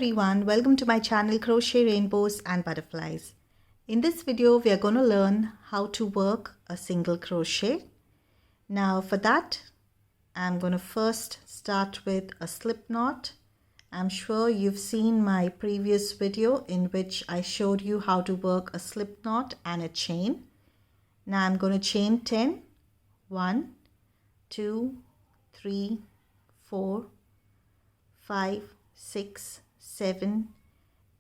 everyone, welcome to my channel Crochet Rainbows and Butterflies. In this video we are going to learn how to work a single crochet. Now for that I'm going to first start with a slip knot. I'm sure you've seen my previous video in which I showed you how to work a slip knot and a chain. Now I'm going to chain 10. 1, 2, 3, 4, 5, 6, 7,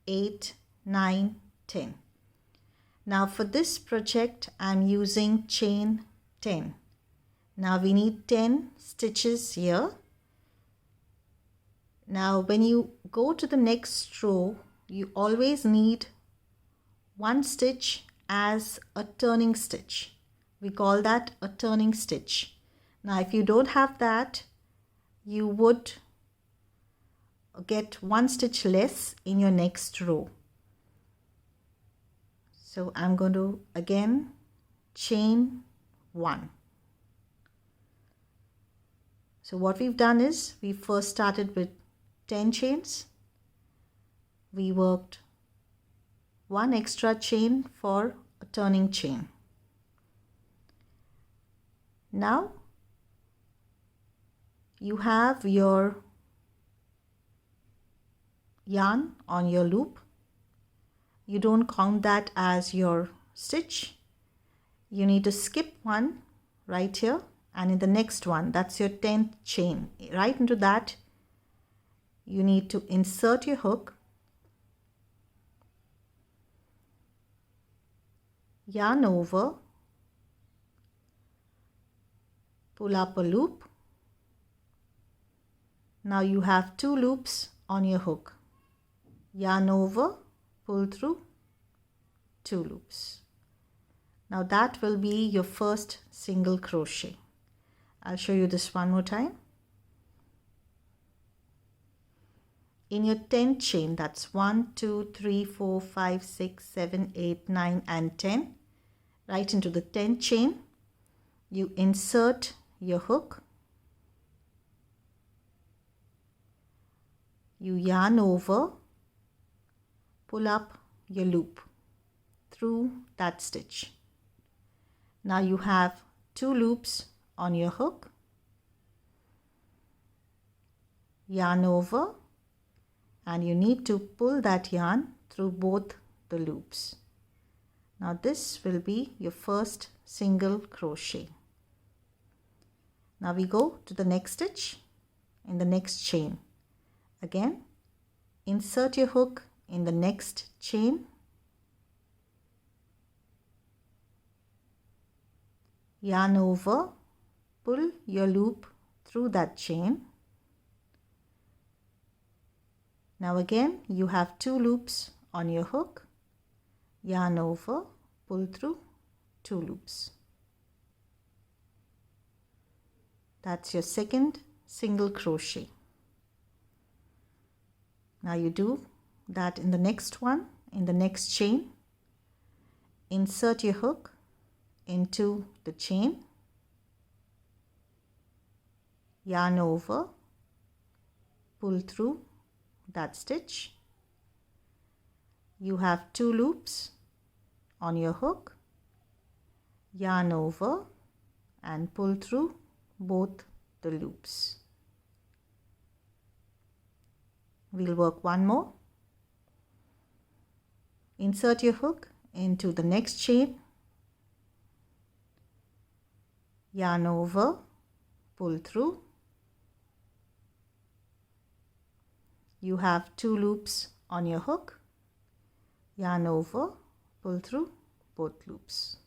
8, 9, 10. Now for this project I'm using chain 10. Now we need 10 stitches here. Now when you go to the next row, you always need one stitch as a turning stitch. We call that a turning stitch. Now if you don't have that, you would get one stitch less in your next row. So I'm going to again chain 1. So what we've done is we first started with 10 chains. We worked one extra chain for a turning chain. Now you have your yarn on your loop. You don't count that as your stitch. You need to skip one right here, and in the next one, that's your 10th chain. Right into that you need to insert your hook, yarn over, pull up a loop. Now you have 2 loops on your hook. Yarn over, pull through, 2 loops. Now that will be your first single crochet. I'll show you this one more time. In your 10th chain, that's 1, 2, 3, 4, 5, 6, 7, 8, 9 and 10. Right into the 10th chain, you insert your hook. You yarn over, pull up your loop through that stitch. Now you have 2 loops on your hook. Yarn over, and you need to pull that yarn through both the loops. Now this will be your first single crochet. Now we go to the next stitch in the next chain. Again, insert your hook in the next chain, yarn over, pull your loop through that chain. Now again you have 2 loops on your hook, yarn over, pull through, 2 loops. That's your second single crochet. Now you do that in the next one, in the next chain. Insert your hook into the chain, yarn over, pull through that stitch. You have 2 loops on your hook, yarn over and pull through both the loops. We'll work one more. Insert your hook into the next chain, yarn over, pull through. You have 2 loops on your hook, yarn over, pull through both loops.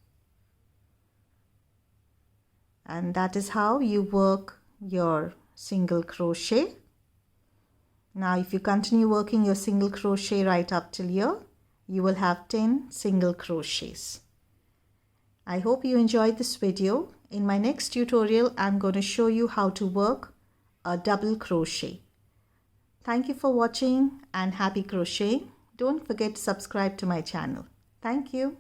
And that is how you work your single crochet. Now if you continue working your single crochet right up till here, you will have 10 single crochets. I hope you enjoyed this video. In my next tutorial, I'm going to show you how to work a double crochet. Thank you for watching and happy crocheting. Don't forget to subscribe to my channel. Thank you.